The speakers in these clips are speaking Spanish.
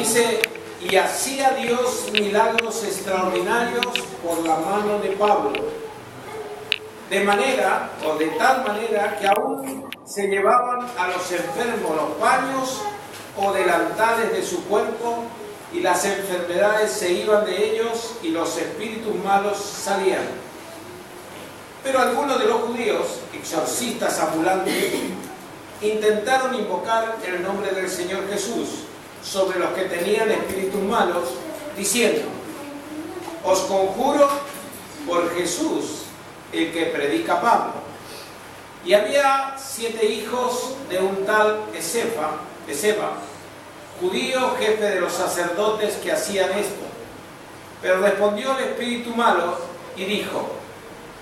dice, y hacía Dios milagros extraordinarios por la mano de Pablo, de manera, o de tal manera, que aún se llevaban a los enfermos los paños o delantales de su cuerpo, y las enfermedades se iban de ellos, y los espíritus malos salían. Pero algunos de los judíos, exorcistas ambulantes, intentaron invocar el nombre del Señor Jesús sobre los que tenían espíritus malos, diciendo, os conjuro por Jesús, el que predica Pablo. Y había 7 hijos de un tal Esceva, judío, jefe de los sacerdotes, que hacían esto. Pero respondió el espíritu malo y dijo,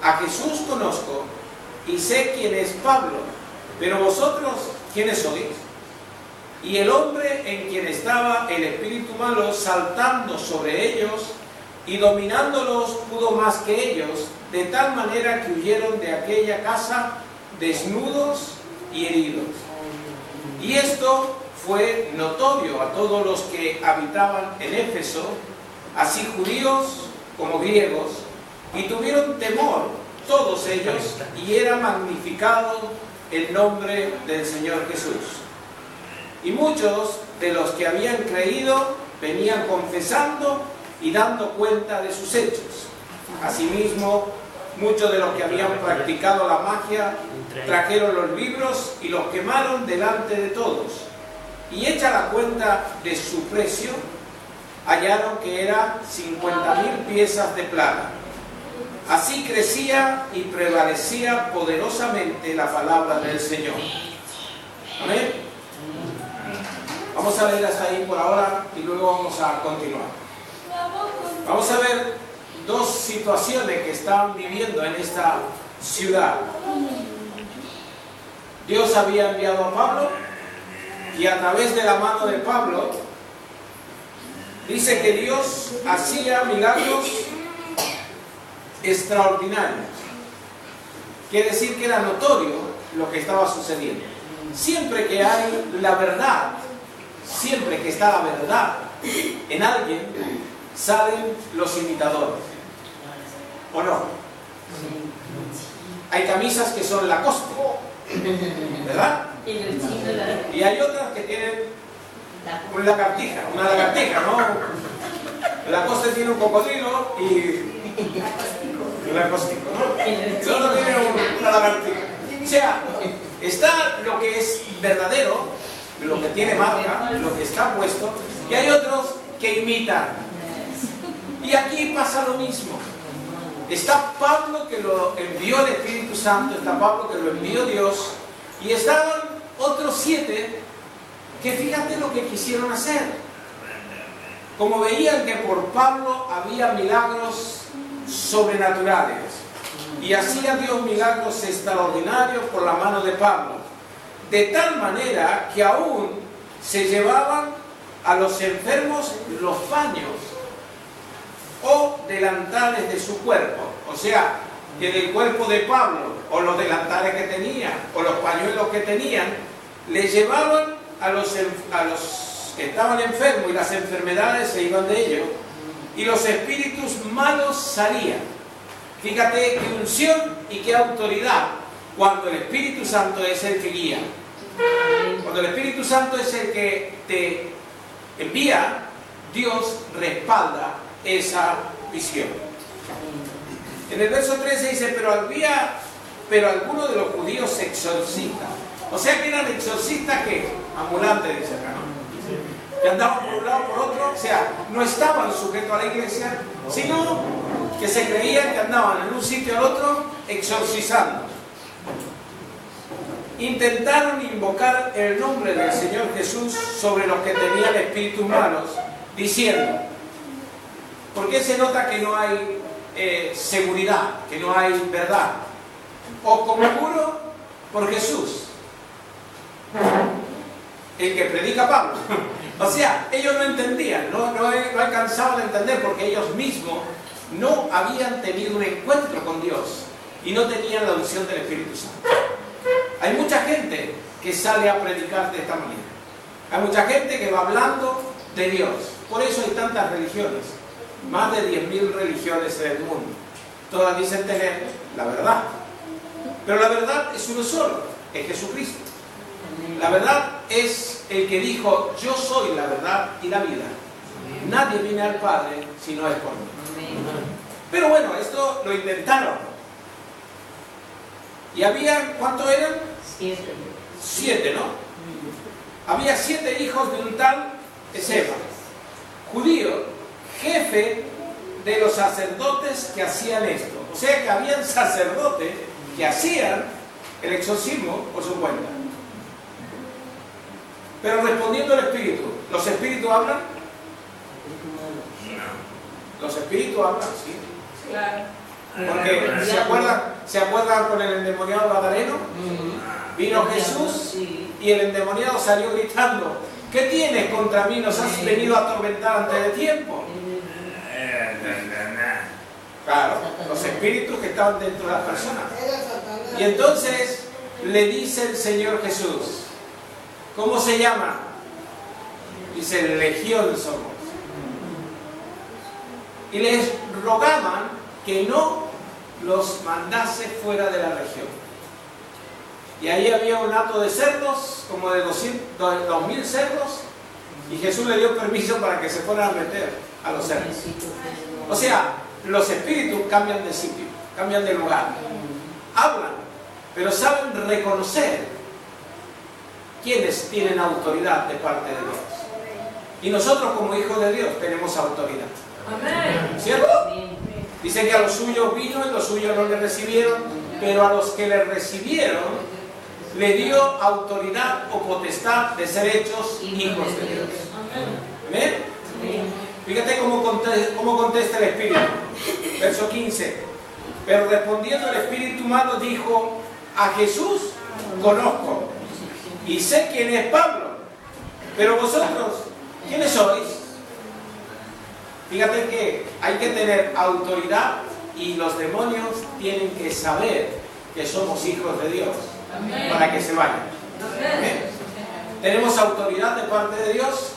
a Jesús conozco y sé quién es Pablo, pero vosotros, ¿quiénes sois? Y el hombre en quien estaba el espíritu malo, saltando sobre ellos y dominándolos, pudo más que ellos, de tal manera que huyeron de aquella casa desnudos y heridos. Y esto fue notorio a todos los que habitaban en Éfeso, así judíos como griegos, y tuvieron temor todos ellos, y era magnificado el nombre del Señor Jesús. Y muchos de los que habían creído venían confesando y dando cuenta de sus hechos. Asimismo, muchos de los que habían practicado la magia trajeron los libros y los quemaron delante de todos. Y hecha la cuenta de su precio, hallaron que era 50.000 piezas de plata. Así crecía y prevalecía poderosamente la palabra del Señor. Amén. Vamos a leer hasta ahí por ahora y luego vamos a continuar. Vamos a ver 2 situaciones que estaban viviendo en esta ciudad. Dios había enviado a Pablo, y a través de la mano de Pablo dice que Dios hacía milagros extraordinarios. Quiere decir que era notorio lo que estaba sucediendo. Siempre que hay la verdad, siempre que está la verdad en alguien, salen los imitadores. ¿O no? Hay camisas que son Lacoste, ¿verdad? Y hay otras que tienen una lagartija, ¿no? Lacoste tiene un cocodrilo y un lacóstico, ¿no? El otro tiene una lagartija. O sea, está lo que es verdadero, lo que tiene marca, lo que está puesto, y hay otros que imitan. Y aquí pasa lo mismo. Está Pablo, que lo envió el Espíritu Santo, está Pablo, que lo envió Dios, y estaban otros 7 que fíjate lo que quisieron hacer. Como veían que por Pablo había milagros sobrenaturales, y hacía Dios milagros extraordinarios por la mano de Pablo, de tal manera que aún se llevaban a los enfermos los paños o delantales de su cuerpo. O sea, que del cuerpo de Pablo, o los delantales que tenía, o los pañuelos que tenían, les llevaban a los que estaban enfermos, y las enfermedades se iban de ellos, y los espíritus malos salían. Fíjate qué unción y qué autoridad cuando el Espíritu Santo es el que guía. Cuando el Espíritu Santo es el que te envía, Dios respalda esa visión. En el verso 13 dice, pero algunos de los judíos exorcistas. O sea que eran exorcistas que ambulantes, dice acá, ¿no? Que andaban por un lado por otro, o sea, no estaban sujetos a la iglesia, sino que se creían que andaban en un sitio al otro exorcizando. Intentaron invocar el nombre del Señor Jesús sobre los que tenían espíritus malos, diciendo, ¿por qué se nota que no hay seguridad, que no hay verdad? O conjuro por Jesús, el que predica Pablo. O sea, ellos no entendían, no alcanzaban a entender, porque ellos mismos no habían tenido un encuentro con Dios y no tenían la unción del Espíritu Santo. Hay mucha gente que sale a predicar de esta manera. Hay mucha gente que va hablando de Dios. Por eso hay tantas religiones, más de 10.000 religiones en el mundo. Todas dicen tener la verdad, pero la verdad es uno solo, es Jesucristo. La verdad es el que dijo: yo soy la verdad y la vida. Nadie viene al Padre si no es por mí. Pero bueno, esto lo intentaron. Y había, ¿cuántos eran? 7, ¿no? Había 7 hijos de un tal Esceva, judío, jefe de los sacerdotes que hacían esto. O sea que habían sacerdotes que hacían el exorcismo por su cuenta. Pero respondiendo al Espíritu, ¿los espíritus hablan? No. Los espíritus hablan, sí. Claro. Porque ¿se acuerdan con el endemoniado gadareno? Vino Jesús y el endemoniado salió gritando: ¿qué tienes contra mí? ¿Nos has venido a atormentar antes de tiempo? Claro, los espíritus que estaban dentro de las personas. Y entonces le dice el Señor Jesús: ¿cómo se llama? Dice: legión somos. Y les rogaban que no los mandase fuera de la región. Y ahí había un hato de cerdos, como de 2.000 cerdos, y Jesús le dio permiso para que se fueran a meter a los cerdos. O sea, los espíritus cambian de sitio, cambian de lugar, hablan, pero saben reconocer quienes tienen autoridad de parte de Dios. Y nosotros, como hijos de Dios, tenemos autoridad. ¿Cierto? Dice que a los suyos vino y los suyos no le recibieron, pero a los que le recibieron le dio autoridad o potestad de ser hechos hijos de Dios. ¿Amén? Fíjate cómo contesta el Espíritu. Verso 15. Pero respondiendo el Espíritu malo dijo: a Jesús conozco y sé quién es Pablo, pero vosotros, ¿quiénes sois? Fíjate que hay que tener autoridad y los demonios tienen que saber que somos hijos de Dios. Amén. Para que se vayan. Amén. ¿Tenemos autoridad de parte de Dios?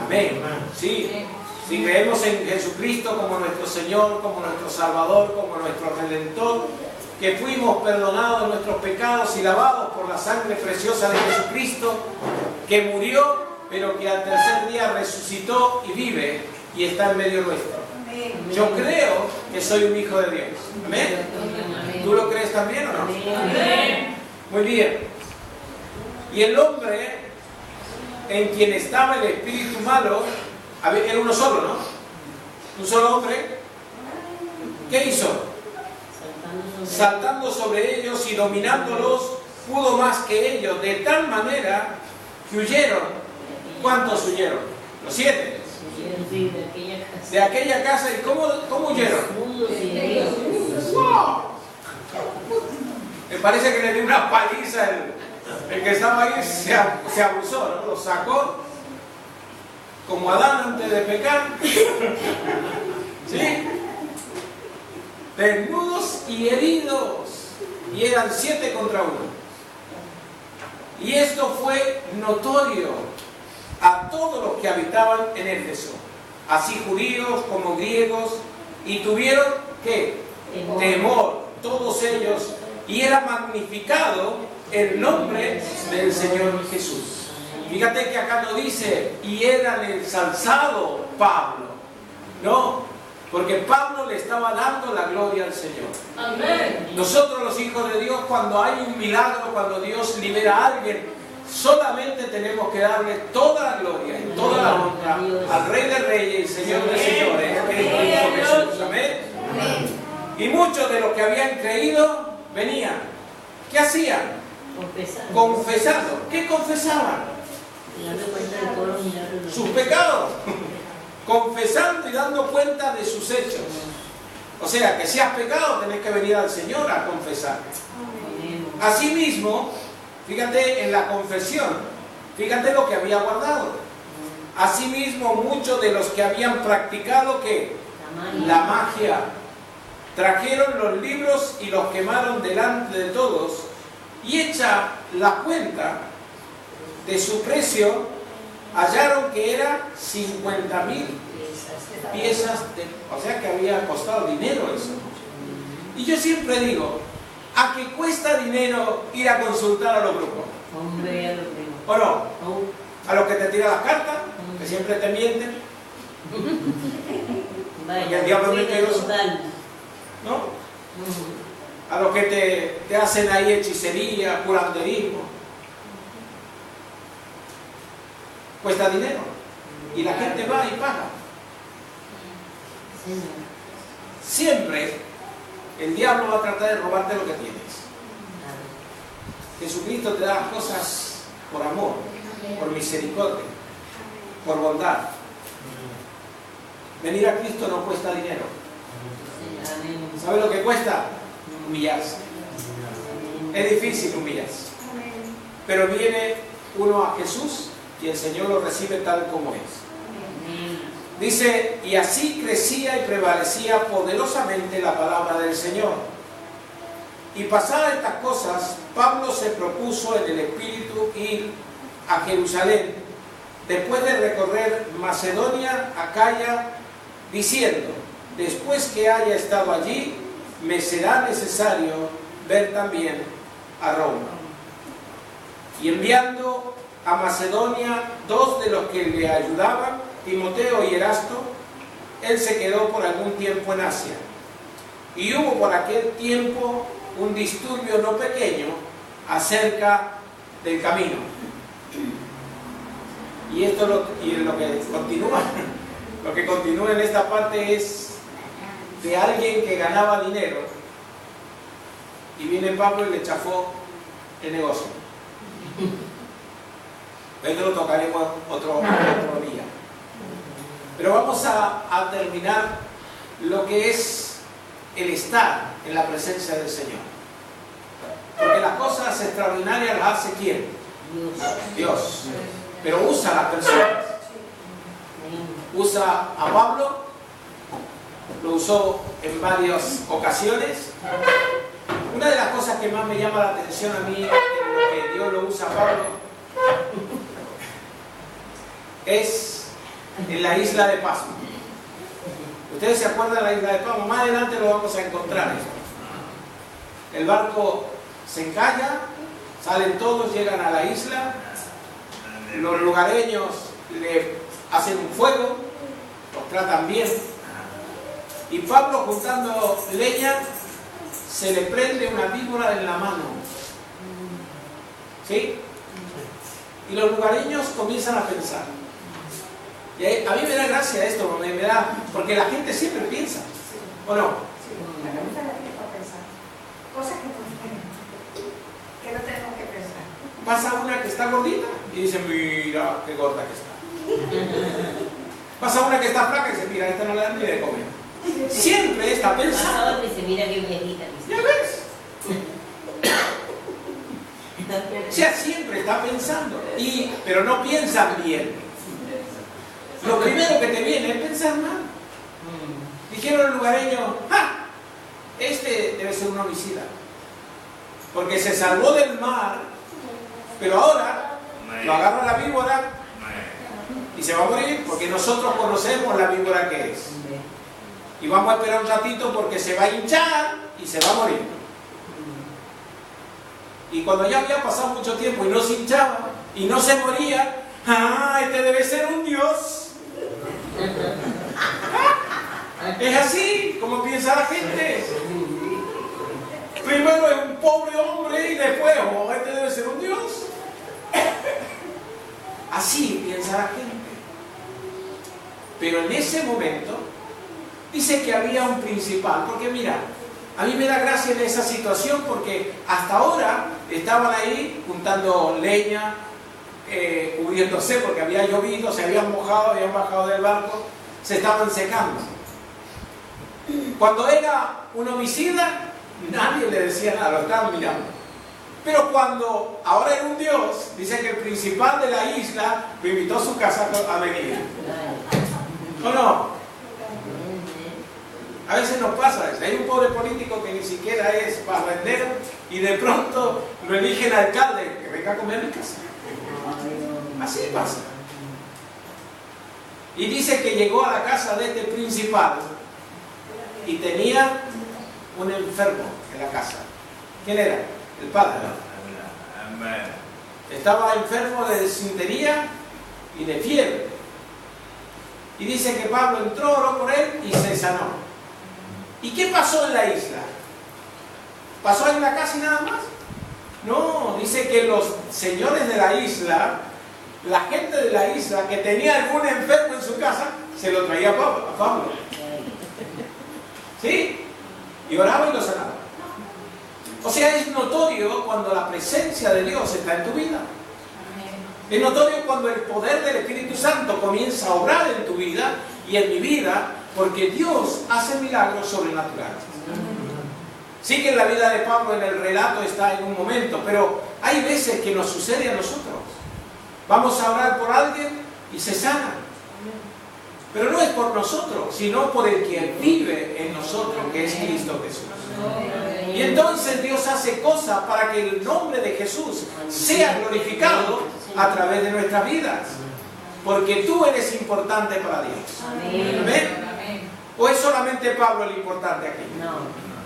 Amén. Sí. Si creemos en Jesucristo como nuestro Señor, como nuestro Salvador, como nuestro Redentor, que fuimos perdonados de nuestros pecados y lavados por la sangre preciosa de Jesucristo, que murió, pero que al tercer día resucitó y vive y está en medio nuestro. Yo creo que soy un hijo de Dios. Amén. ¿Tú lo crees también o no? Amén. Muy bien. Y el hombre en quien estaba el espíritu malo, era uno solo, ¿no? Un solo hombre. ¿Qué hizo? Saltando sobre ellos y dominándolos, pudo más que ellos, de tal manera que huyeron. ¿Cuántos huyeron? Los 7. De aquella casa. ¿Y cómo huyeron? ¡Wow! Me parece que le dio una paliza el que estaba ahí, se abusó, ¿no? Lo sacó como Adán antes de pecar. ¿Sí? Desnudos y heridos. Y eran 7 contra 1. Y esto fue notorio a todos los que habitaban en Éfeso, así judíos como griegos, y tuvieron ¿qué? Temor, todos ellos, y era magnificado el nombre del Señor Jesús. Fíjate que acá no dice: y eran ensalzado Pablo. No, porque Pablo le estaba dando la gloria al Señor. Amén. Nosotros los hijos de Dios, cuando hay un milagro, cuando Dios libera a alguien, solamente tenemos que darle toda la gloria y toda la honra al Rey de Reyes y Señor de Señores, que es Cristo Jesús. Amén. Y muchos de los que habían creído venían. ¿Qué hacían? Confesando. ¿Qué confesaban? Sus pecados. Confesando y dando cuenta de sus hechos. O sea, que si has pecado, tenés que venir al Señor a confesar. Asimismo, fíjate en la confesión, fíjate lo que había guardado. Asimismo, muchos de los que habían practicado ¿qué? La magia, trajeron los libros y los quemaron delante de todos, y hecha la cuenta de su precio, hallaron que era 50.000 piezas, o sea que había costado dinero eso. Y yo siempre digo, ¿a qué cuesta dinero ir a consultar a los brujos? ¿O no? A los que te tiran las cartas, que siempre te mienten. Porque el diablo es mentiroso, ¿no? A los que te hacen ahí hechicería, curanderismo. Cuesta dinero. Y la gente va y paga. Siempre el diablo va a tratar de robarte lo que tienes. Jesucristo te da cosas por amor, por misericordia, por bondad. Venir a Cristo no cuesta dinero. ¿Sabe lo que cuesta? Humillarse. Es difícil humillarse. Pero viene uno a Jesús y el Señor lo recibe tal como es. Dice, y así crecía y prevalecía poderosamente la palabra del Señor. Y pasadas estas cosas, Pablo se propuso en el Espíritu ir a Jerusalén, después de recorrer Macedonia, Acaya, diciendo, después que haya estado allí, me será necesario ver también a Roma. Y enviando a Macedonia 2 de los que le ayudaban, Timoteo y Erasto, él se quedó por algún tiempo en Asia. Y hubo por aquel tiempo un disturbio no pequeño acerca del camino. Y esto lo que continúa en esta parte es de alguien que ganaba dinero y viene Pablo y le chafó el negocio. Esto lo tocaremos otro día. Pero vamos a terminar lo que es el estar en la presencia del Señor. Porque las cosas extraordinarias las hace ¿quién? Dios. Pero usa a las personas. Usa a Pablo, lo usó en varias ocasiones. Una de las cosas que más me llama la atención a mí en lo que Dios lo usa a Pablo es en la isla de Pasmo. ¿Ustedes se acuerdan de la isla de Pasmo? Más adelante lo vamos a encontrar. El barco se encalla, salen todos, llegan a la isla, los lugareños le hacen un fuego, los tratan bien, y Pablo, juntando leña, se le prende una víbora en la mano. ¿Sí? Y los lugareños comienzan a pensar. Y a mí me da gracia esto, me da, porque la gente siempre piensa, ¿o no? Sí, la cabeza la tiene para pensar. Cosas que no tenemos que pensar. Pasa una que está gordita y dice, mira qué gorda que está. Pasa una que está flaca y dice, mira, esta no le dan ni de comer. Siempre está pensando. Pasa otra y dice, mira qué viejita. ¿Ya ves? O sea, siempre está pensando, pero no piensan bien. Lo primero que te viene es pensar mal. Dijeron los lugareños, ¡ah! Este debe ser un homicida. Porque se salvó del mar, pero ahora lo agarra la víbora y se va a morir porque nosotros conocemos la víbora que es. Y vamos a esperar un ratito porque se va a hinchar y se va a morir. Y cuando ya había pasado mucho tiempo y no se hinchaba y no se moría, ¡ah! Este debe ser un dios. Es así como piensa la gente. Primero es un pobre hombre y después, oh, este debe ser un dios. Así piensa la gente. Pero en ese momento dice que había un principal, porque mira, a mí me da gracia en esa situación porque hasta ahora estaban ahí juntando leña, cubriéndose porque había llovido, se habían mojado, habían bajado del barco, se estaban secando. Cuando era un homicida, nadie le decía nada, lo estaban mirando. Pero cuando ahora era un dios, dice que el principal de la isla lo invitó a su casa a venir. ¿O no? A veces nos pasa eso. Hay un pobre político que ni siquiera es barrendero y de pronto lo eligen alcalde, que venga a comer en mi casa. Así pasa. Y dice que llegó a la casa de este principal y tenía un enfermo en la casa. ¿Quién era? El padre. Estaba enfermo de desintería y de fiebre. Y dice que Pablo entró, oró por él y se sanó. ¿Y qué pasó en la isla? ¿Pasó en la casa y nada más? No, dice que los señores de la isla, la gente de la isla que tenía algún enfermo en su casa, se lo traía a Pablo. ¿Sí? Y oraba y lo sanaba. O sea, es notorio cuando la presencia de Dios está en tu vida. Es notorio cuando el poder del Espíritu Santo comienza a obrar en tu vida y en mi vida, porque Dios hace milagros sobrenaturales. Sí que en la vida de Pablo en el relato está en un momento, pero hay veces que nos sucede a nosotros. Vamos a orar por alguien y se sana. Pero no es por nosotros, sino por el que vive en nosotros, que es Cristo Jesús. Y entonces Dios hace cosas para que el nombre de Jesús sea glorificado a través de nuestras vidas. Porque tú eres importante para Dios. ¿Amén? ¿O es solamente Pablo el importante aquí?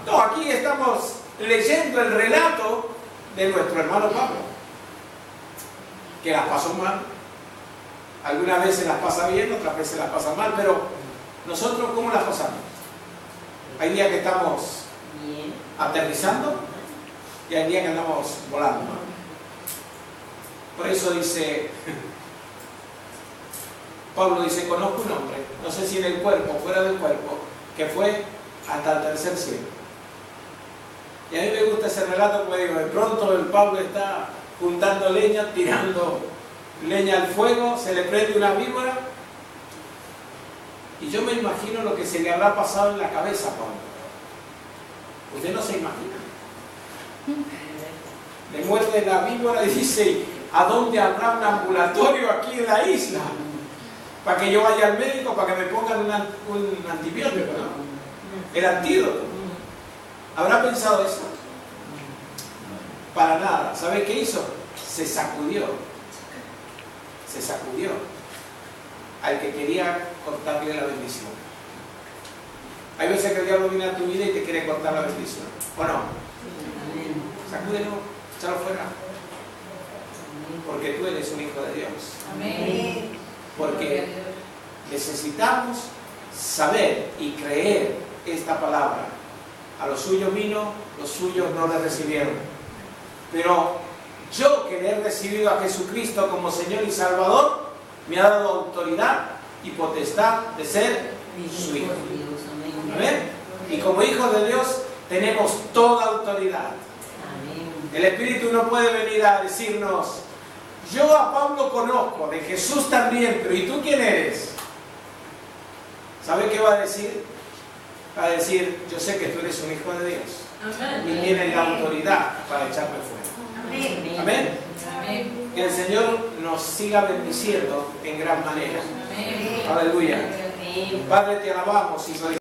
No, aquí estamos leyendo el relato de nuestro hermano Pablo, que las pasó mal. Algunas veces las pasa bien, otras veces las pasa mal, pero nosotros, ¿cómo las pasamos? Hay días que estamos aterrizando y hay días que andamos volando. Por eso dice, Pablo dice, conozco un hombre, no sé si en el cuerpo o fuera del cuerpo, que fue hasta el tercer cielo. Y a mí me gusta ese relato, como digo, de pronto el Pablo está juntando leña, tirando leña al fuego, se le prende una víbora, y yo me imagino lo que se le habrá pasado en la cabeza a Pablo. Usted no se imagina. Le muerde la víbora y dice, ¿a dónde habrá un ambulatorio aquí en la isla? Para que yo vaya al médico, para que me pongan un antibiótico, ¿no? El antídoto. ¿Habrá pensado eso? Para nada. ¿Sabe qué hizo? Se sacudió. Se sacudió al que quería cortarle la bendición. Hay veces que el diablo viene a tu vida y te quiere cortar la bendición. ¿O no? Sacúdelo, échalo fuera. Porque tú eres un hijo de Dios. Amén. Porque necesitamos saber y creer esta palabra. A los suyos vino, los suyos no le recibieron. Pero yo, que le he recibido a Jesucristo como Señor y Salvador, me ha dado autoridad y potestad de ser su hijo. ¿Amén? Y como hijos de Dios tenemos toda autoridad. El Espíritu no puede venir a decirnos, yo a Pablo conozco, de Jesús también, pero ¿y tú quién eres? ¿Sabe qué va a decir? Va a decir, yo sé que tú eres un hijo de Dios. Y tienes la autoridad para echarme fuera. Amén. Amén. Que el Señor nos siga bendiciendo en gran manera. Aleluya. Padre, te alabamos y glorificamos.